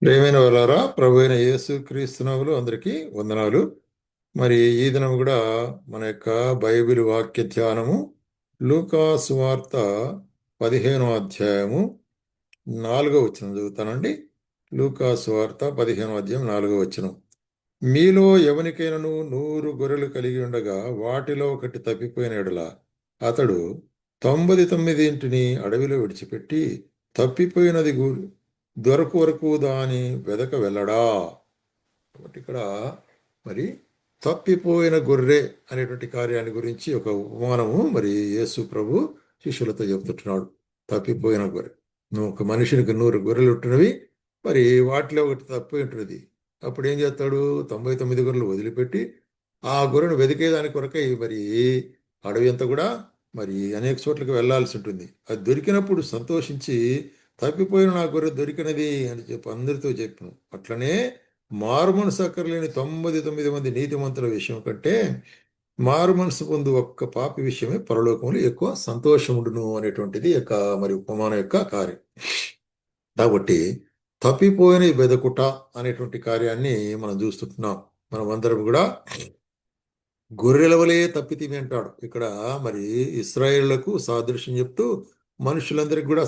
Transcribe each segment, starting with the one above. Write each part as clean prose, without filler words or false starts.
ప్రియమైన వాళ్ళారా, ప్రభు అయిన యేసు క్రీస్తునవులు అందరికీ వందనాలు. మరి ఈ దినం కూడా మన యొక్క బైబిల్ వాక్య ధ్యానము లూకా సువార్త 15వ అధ్యాయము 4వ వచనం చదువుతానండి. లూకా సువార్త 15వ అధ్యాయం 4వ వచనం. మీలో ఎవనికైనను 100 గొర్రెలు కలిగి ఉండగా వాటిలో ఒకటి తప్పిపోయిన యెడల అతడు 99 అడవిలో విడిచిపెట్టి తప్పిపోయినది దొరకు వరకు దాని వెదక వెళ్ళడా. కాబట్టి ఇక్కడ మరి తప్పిపోయిన గొర్రె అనేటువంటి కార్యాన్ని గురించి ఒక ఉపమానము మరి యేసు ప్రభు శిష్యులతో చెబుతుంటున్నాడు. తప్పిపోయిన గొర్రె, నువ్వు ఒక మనిషినికి 100 గొర్రెలు ఉంటున్నవి, మరి వాటిలో ఒకటి తప్పిపోయి ఉంటున్నది. అప్పుడు ఏం చేస్తాడు? 99 గొర్రెలు వదిలిపెట్టి ఆ గొర్రెను వెతికేదాని కొరకై మరి అడవి అంతా కూడా మరి అనేక చోట్లకి వెళ్ళాల్సి ఉంటుంది. అది దొరికినప్పుడు సంతోషించి తప్పిపోయిన నా గొర్రె దొరికినది అని చెప్పి అందరితో చెప్పాను. అట్లనే మారు మనసు అక్కర్లేని 99 మంది నీతిమంతుల విషయం కంటే మారు మనసు పొందు ఒక్క పాపి విషయమే పరలోకంలో ఎక్కువ సంతోషం ఉండును అనేటువంటిది యొక్క మరి ఉపమానం యొక్క కార్యం. కాబట్టి తప్పిపోయిన వెదకుట అనేటువంటి కార్యాన్ని మనం చూస్తున్నాం. మనం అందరం కూడా గొర్రెల వలె తప్పితిమి అంటాడు ఇక్కడ. మరి ఇశ్రాయేళ్లకు సాదృశ్యం చెప్తూ మనుషులందరికీ కూడా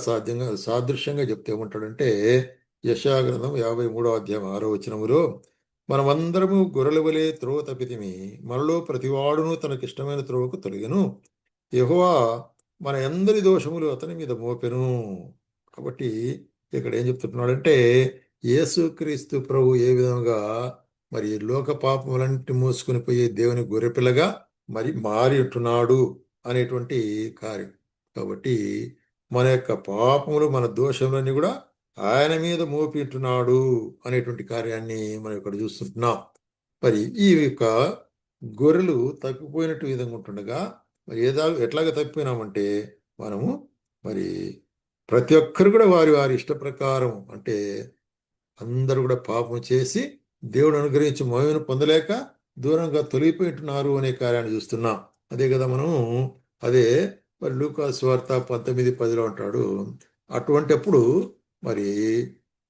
సాదృశ్యంగా చెప్తే ఏమంటాడంటే, యెషయా గ్రంథం 53వ అధ్యాయం 6వ వచనములో, మనమందరము గొర్రెల వలె త్రోవ తప్పితిమి, మనలో ప్రతివాడును తనకిష్టమైన త్రోవకు తొలగెను, యెహోవా మన అందరి దోషములు అతని మీద మోపెను. కాబట్టి ఇక్కడ ఏం చెప్తున్నాడంటే, యేసుక్రీస్తు ప్రభు ఏ విధంగా మరి లోక పాపములన్నిటి మోసుకొని పోయే దేవుని గొర్రెపిల్లగా మరి మారి ఉంటున్నాడు అనేటువంటి కార్యం. కాబట్టి మన యొక్క పాపములు, మన దోషములన్నీ కూడా ఆయన మీద మోపి ఉంటున్నాడు అనేటువంటి కార్యాన్ని మనం ఇక్కడ చూస్తుంటున్నాం. మరి ఈ యొక్క గొర్రెలు తప్పిపోయినట్టు విధంగా ఉంటుండగా మరి ఎట్లాగ తప్పిపోయినామంటే, మనము మరి ప్రతి ఒక్కరు కూడా వారి వారి ఇష్ట ప్రకారం, అంటే అందరూ కూడా పాపం చేసి దేవుడు అనుగ్రహించి మహిమను పొందలేక దూరంగా తొలగిపోయింటున్నారు అనే కార్యాన్ని చూస్తున్నాం. అదే కదా మనము అదే మరి లూకా సువార్త 19:10లో అంటాడు, అటువంటిప్పుడు మరి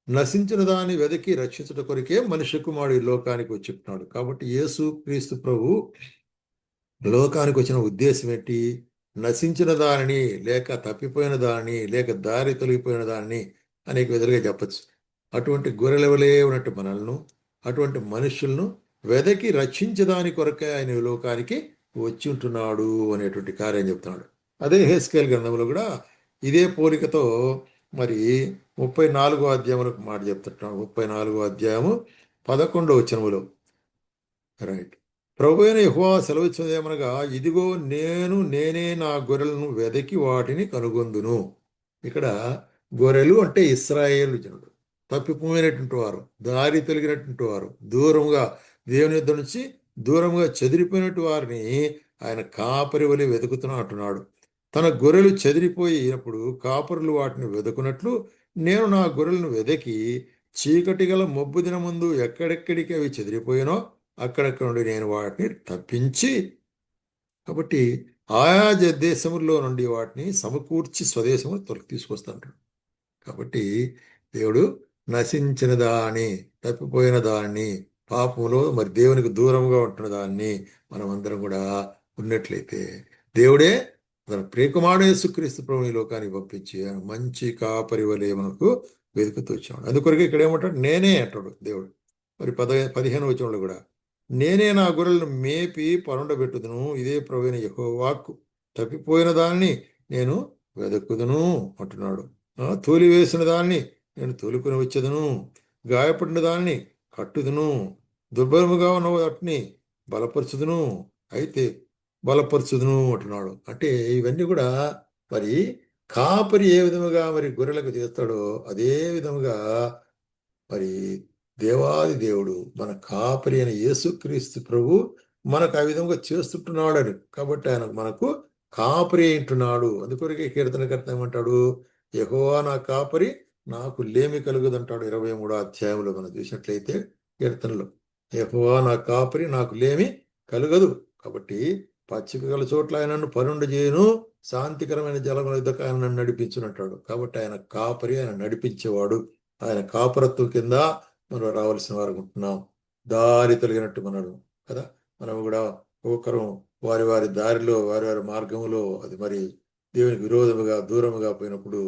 నశించిన దాన్ని వెదకి రక్షించట కొరికే మనిషి కుమారుడు ఈ లోకానికి వచ్చి చెప్తున్నాడు. కాబట్టి యేసు క్రీస్తు ప్రభు లోకానికి వచ్చిన ఉద్దేశం ఏంటి? నశించిన దానిని, లేక తప్పిపోయిన దానిని, లేక దారి తొలగిపోయిన దానిని అనేక విధాలుగా చెప్పచ్చు. అటువంటి గొర్రెలవలే ఉన్నట్టు మనల్ని, అటువంటి మనుషులను వెదకి రక్షించదాని కొరకే ఆయన ఈ లోకానికి వచ్చి ఉంటున్నాడు అనేటువంటి కార్యం చెప్తున్నాడు. అదే హెస్కేల్ గ్రంథంలో కూడా ఇదే పోలికతో మరి 34వ అధ్యాయంలో మాట చెప్తున్నాడు. 34వ అధ్యాయము 11వ వచనములో, రైట్, ప్రభు అయిన యెహోవా సెలవిచ్చేదేమనగా, ఇదిగో నేనే నా గొర్రెలను వెదకి వాటిని కనుగొందును. ఇక్కడ గొర్రెలు అంటే ఇశ్రాయేలు జనుడు, తప్పిపోయినటువంటి వారు, దారి తొలగినటువంటి వారు, దూరంగా దేవుని యొద్ద నుంచి దూరంగా చెదిరిపోయినట్టు వారిని ఆయన కాపరి వలె వెతుకుతున్నా అంటున్నాడు. తన గొర్రెలు చెదిరిపోయినప్పుడు కాపరులు వాటిని వెతుకున్నట్లు నేను నా గొర్రెలను వెదకి చీకటి గల మబ్బు దినముందు ఎక్కడెక్కడికి అవి చెదిరిపోయినో అక్కడక్కడ నుండి నేను వాటిని తప్పించి, కాబట్టి ఆయా దేశముల్లో నుండి వాటిని సమకూర్చి స్వదేశము తొలగి తీసుకొస్తాడు. కాబట్టి దేవుడు నశించిన దాన్ని, తప్పిపోయిన దాన్ని, పాపములో మరి దేవునికి దూరంగా ఉంటున్న దాన్ని మనమందరం కూడా ఉన్నట్లయితే దేవుడే తన ప్రియకుమారుడు యేసుక్రీస్తు ప్రభుని ఈ లోకానికి పంపించి ఆయన మంచి కాపరి వలె మనకు వెతుకుతూ వచ్చాడు. అందుకొరకు ఇక్కడ ఏమంటాడు? నేనే అంటాడు దేవుడు. మరి 15వ వచనంలో కూడా, నేనే నా గొర్రెలను మేపి పరుండబెట్టుదును, ఇదే ప్రభువైన యెహోవా వాక్కు, తప్పిపోయిన దాన్ని నేను వెదక్కుదును అంటున్నాడు. తోలివేసిన దాన్ని నేను తోలుకొని వచ్చేదను, గాయపడిన దాన్ని కట్టుదును, దుర్బలముగా ఉన్న వాటిని బలపరచుదును, అయితే బలపరచుదును అంటున్నాడు. అంటే ఇవన్నీ కూడా మరి కాపరి ఏ విధముగా మరి గొర్రెలకు చేస్తాడో అదే విధముగా మరి దేవాది దేవుడు మన కాపరి అయిన యేసుక్రీస్తు ప్రభు మనకు ఆ విధంగా చేస్తుంటున్నాడు. కాబట్టి ఆయన మనకు కాపరి అంటున్నాడు. అందుకొరకే కీర్తనకర్త ఏమంటాడు? యెహోవా నా కాపరి, నాకు లేమి కలుగుదంటాడు 23వ అధ్యాయంలో మనం చూసినట్లయితే కీర్తనలో. యెహోవా నా కాపరి, నాకు లేమి కలుగదు. కాబట్టి పచ్చిక గల చోట్ల ఆయన నన్ను పరుండు చేయను, శాంతికరమైన జలముల యొద్దకు ఆయన నన్ను నడిపించునంటాడు. కాబట్టి ఆయన కాపరి, ఆయన నడిపించేవాడు. ఆయన కాపురత్వం కింద మనం రావాల్సిన వారు ఉంటున్నాం. దారి తొలగినట్టు మనడు కదా. మనం కూడా ఒక్కొక్కరు వారి వారి దారిలో వారి వారి మార్గంలో అది మరి దేవునికి విరోధముగా దూరముగా పోయినప్పుడు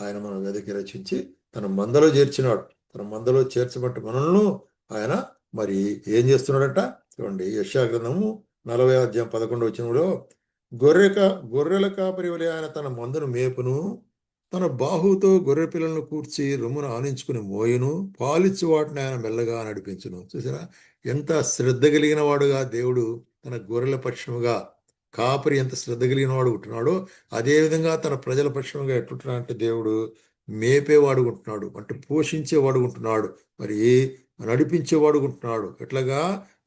ఆయన మనం వెదకి రచించి తన మందలో చేర్చినాడు. తన మందలో చేర్చబట్టి మనల్ని ఆయన మరి ఏం చేస్తున్నాడట చూడండి. యెషయా గ్రంథము 40 అధ్యాయం 11 వచనంలో గొర్రెల కాపరి వలె ఆయన తన మందను మేపును, తన బాహుతో గొర్రె పిల్లలను కూర్చి రొమ్మును ఆనించుకుని మోయును, పాలిచ్చు వాటిని ఆయన మెల్లగా నడిపించును. చూసారా ఎంత శ్రద్ధ కలిగిన వాడుగా దేవుడు తన గొర్రెల పక్షముగా కాపరి ఎంత శ్రద్ధ కలిగిన వాడు ఉంటున్నాడో అదేవిధంగా తన ప్రజల పక్షముగా ఎట్లుంటున్నాడు అంటే దేవుడు మేపేవాడు ఉంటున్నాడు, అంటే పోషించేవాడు ఉంటున్నాడు, మరి నడిపించేవాడు ఉంటున్నాడు. ఎట్లాగా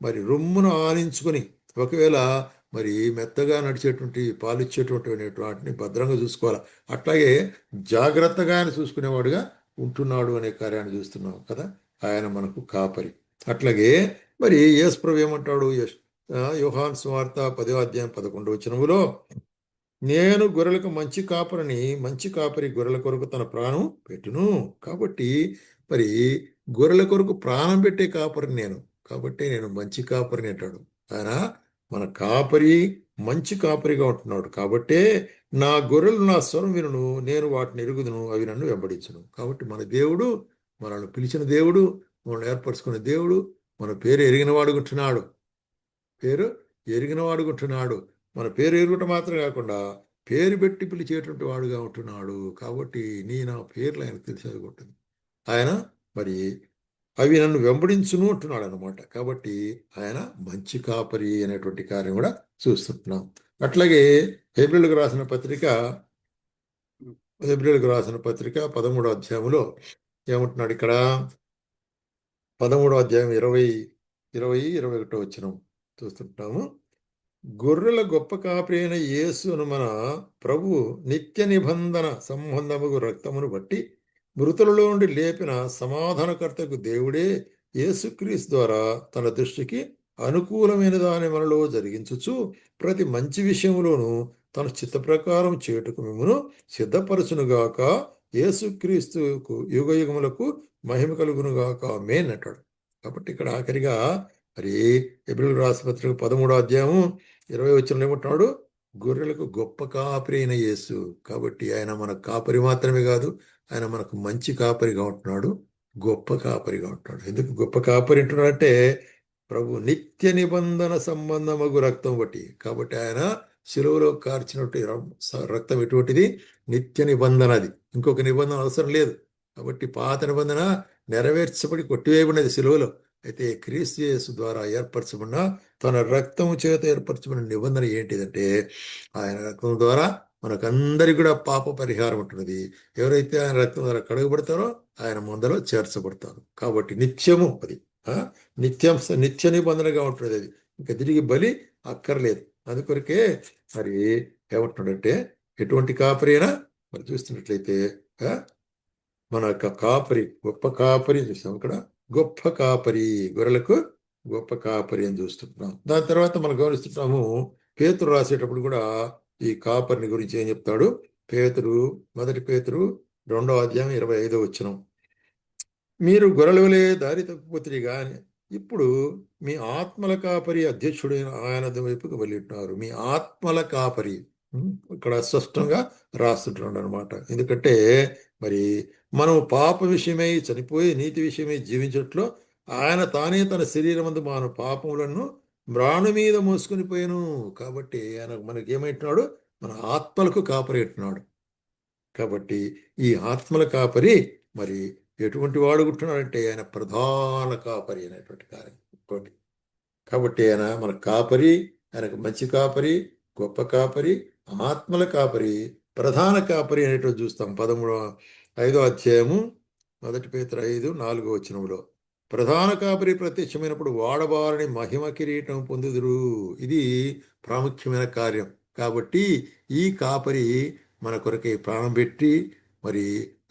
మరి రొమ్మును ఆనించుకొని ఒకవేళ మరి మెత్తగా నడిచేటువంటి పాలిచ్చేటువంటి వాటిని భద్రంగా చూసుకోవాలి. అట్లాగే జాగ్రత్తగా ఆయన చూసుకునేవాడుగా ఉంటున్నాడు అనే కార్యాన్ని చూస్తున్నాం కదా. ఆయన మనకు కాపరి. అట్లాగే మరి యేసు ప్రభు ఏమంటాడు? యోహాను సువార్త 10 అధ్యాయం 11 వచనములో, నేను గొర్రెలకు మంచి కాపరిని, మంచి కాపరి గొర్రెల కొరకు తన ప్రాణం పెట్టును. కాబట్టి మరి గొర్రెల కొరకు ప్రాణం పెట్టే కాపరిని నేను, కాబట్టి నేను మంచి కాపరిని అంటాడు ఆయన. మన కాపరి మంచి కాపరిగా ఉంటున్నాడు. కాబట్టే నా గొర్రెలు నా స్వరం వినును, నేను వాటిని ఎరుగుదును, అవి నన్ను వెంబడించును. కాబట్టి మన దేవుడు మనల్ని పిలిచిన దేవుడు, మనల్ని ఏర్పరచుకునే దేవుడు, మన పేరు ఎరిగిన వాడుకుంటున్నాడు. పేరు ఎరిగిన వాడుకుంటున్నాడు. మన పేరు ఎరుగుట మాత్రం కాకుండా పేరు పెట్టి పిలిచేటువంటి వాడుగా ఉంటున్నాడు. కాబట్టి నా పేర్లు ఆయన తెలిసేది ఉంటుంది. ఆయన మరి అవి నన్ను వెంబడించును అంటున్నాడు అనమాట. కాబట్టి ఆయన మంచి కాపరి అనేటువంటి కార్యం కూడా చూస్తుంటున్నాం. అట్లాగే హెబ్రీయులకు రాసిన పత్రిక 13వ అధ్యాయంలో ఏమంటున్నాడు ఇక్కడ? 13వ అధ్యాయం 20, 21 వచనం చూస్తుంటాము. గొర్రెల గొప్ప కాపరి అయిన యేసును మన ప్రభు నిత్య నిబంధన సంబంధముగు రక్తమును బట్టి మృతులలో నుండి లేపిన సమాధానకర్తకు దేవుడే యేసుక్రీస్తు ద్వారా తన దృష్టికి అనుకూలమైన దాని మనలో జరిగించుచు ప్రతి మంచి విషయములోను తన చిత్త ప్రకారం చేటుకు మిమ్మును సిద్ధపరచునుగాక. యేసుక్రీస్తుకు యుగ యుగములకు మహిమ కలుగునుగాక ఆమేన్ అంటాడు. కాబట్టి ఇక్కడ ఆఖరిగా మరి హెబ్రీయులకు రాసిన పత్రిక 13వ అధ్యాయము 20 వచనంలో ఏమంటున్నాడు? గొర్రెలకు గొప్ప కాపరి అయిన యేసు. కాబట్టి ఆయన మన కాపరి మాత్రమే కాదు, ఆయన మనకు మంచి కాపరిగా ఉంటున్నాడు, గొప్ప కాపరిగా ఉంటున్నాడు. ఎందుకు గొప్ప కాపరి అంటున్నాడంటే ప్రభు నిత్య నిబంధన సంబంధమగు రక్తం బట్టి. కాబట్టి ఆయన శిలువలో కార్చినట్టు రక్తం ఎటువంటిది? నిత్య నిబంధన. అది ఇంకొక నిబంధన అవసరం లేదు. కాబట్టి పాత నిబంధన నెరవేర్చబడి కొట్టివేయబడినది శిలువలో. అయితే క్రీస్తు యేసు ద్వారా ఏర్పరచబడిన తన రక్తము చేత ఏర్పరచబడిన నిబంధన ఏంటిదంటే ఆయన రక్తం ద్వారా మనకందరికి కూడా పాప పరిహారం ఉంటున్నది. ఎవరైతే ఆయన రక్తం ద్వారా కడగబడతారో ఆయన మందలో చేర్చబడతారు. కాబట్టి నిత్యము అది నిత్య నిబంధనగా ఉంటుంది. అది ఇంకా తిరిగి బలి అక్కర్లేదు. అందుకొరకే మరి ఏమంటున్నాడంటే ఎటువంటి కాపరి అయినా మరి చూస్తున్నట్లయితే మన యొక్క కాపరి గొప్ప కాపరి చూస్తాం ఇక్కడ. గొప్ప కాపరి, గొర్రెలకు గొప్ప కాపరి అని చూస్తున్నాం. దాని తర్వాత మనం గమనిస్తున్నాము పేతురు రాసేటప్పుడు కూడా ఈ కాపరిని గురించి ఏం చెప్తాడు? మొదటి పేతురు 2వ అధ్యాయం 25 వచనం, మీరు గొర్రెల వలె దారి తప్పిపోతుంది కానీ ఇప్పుడు మీ ఆత్మల కాపరి అధ్యక్షుడైన ఆయన వైపుకు వెళ్ళింటున్నారు. మీ ఆత్మల కాపరి ఇక్కడ స్పష్టంగా రాస్తుంటున్నాడు అనమాట. ఎందుకంటే మరి మనం పాప విషయమై చనిపోయి నీతి విషయమై జీవించట్లో ఆయన తానే తన శరీరమందు మన పాపములను మ్రాణు మీద మోసుకొని పోయాను. కాబట్టి ఆయన మనకి ఏమైంటున్నాడు? మన ఆత్మలకు కాపరి అంటున్నాడు. కాబట్టి ఈ ఆత్మల కాపరి మరి ఎటువంటి వాడు ఉంటున్నాడంటే ఆయన ప్రధాన కాపరి అనేటువంటి కార్యం ఇంకోటి. కాబట్టి ఆయన మన కాపరి, ఆయనకు మంచి కాపరి, గొప్ప కాపరి, ఆత్మల కాపరి, ప్రధాన కాపరి అనేటువంటి చూస్తాం. 5వ అధ్యాయము 1 పేతురు 5:4 వచనంలో ప్రధాన కాపరి ప్రత్యక్షమైనప్పుడు వాడబారని మహిమ కిరీటం పొందుదురు. ఇది ప్రాముఖ్యమైన కార్యం. కాబట్టి ఈ కాపరి మన కొరకై ప్రాణం పెట్టి మరి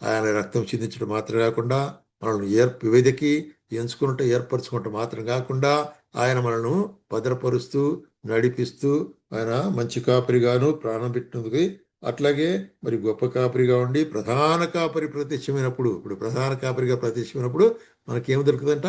ఆయన రక్తం చిందించడం మాత్రం కాకుండా మనల్ని వెదకి ఎంచుకుంటూ ఏర్పరచుకుంటూ మాత్రం కాకుండా ఆయన మనల్ని భద్రపరుస్తూ నడిపిస్తూ ఆయన మంచి కాపరిగాను ప్రాణం పెట్టినందుకు అట్లాగే మరి గొప్ప కాపరిగా ఉండి ప్రధాన కాపరి ప్రత్యక్షమైనప్పుడు, ఇప్పుడు ప్రధాన కాపరిగా ప్రత్యక్షమైనప్పుడు మనకేం దొరుకుతుందంట?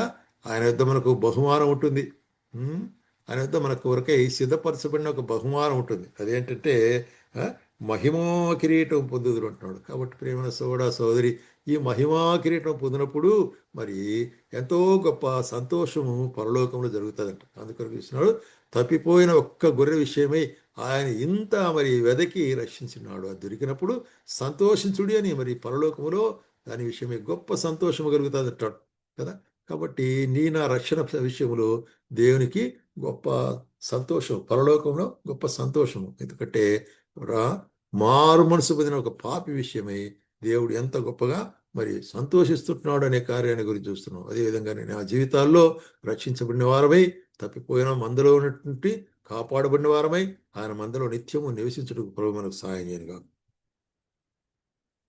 ఆయన యొద్ద మనకు బహుమానం ఉంటుంది. ఉమ్, ఆయన యొద్ద మన కొరకై సిద్ధపరచబడిన ఒక బహుమానం ఉంటుంది. అదేంటంటే ఆ, మహిమా కిరీటం పొందుదురు అంటున్నాడు. కాబట్టి ప్రేమ సోదరా సోదరి, ఈ మహిమా కిరీటం పొందినప్పుడు మరి ఎంతో గొప్ప సంతోషము పరలోకంలో జరుగుతుందంట. అందుకొరకు చూస్తున్నాడు, తప్పిపోయిన ఒక్క గొర్రె విషయమై ఆయన ఇంత మరి వెదకి రక్షించినాడు. అది దొరికినప్పుడు సంతోషించుడి అని మరి పరలోకములో దాని విషయమే గొప్ప సంతోషము కలుగుతుంది అంటాడు కదా. కాబట్టి నీ నా రక్షణ విషయంలో దేవునికి గొప్ప సంతోషం, పరలోకంలో గొప్ప సంతోషము. ఎందుకంటే రా మారు మనసు పొందిన ఒక పాపి విషయమై దేవుడు ఎంత గొప్పగా మరి సంతోషిస్తున్నాడు అనే కార్యాన్ని గురించి చూస్తున్నాం. అదేవిధంగా నేను ఆ జీవితాల్లో రక్షించబడిన వారమై తప్పిపోయిన మందలో ఉన్నటువంటి కాపాడబడిన వారమై ఆయన మందలో నిత్యము నివసించుటకు ప్రభు మనకు సహాయం చేయనుగా.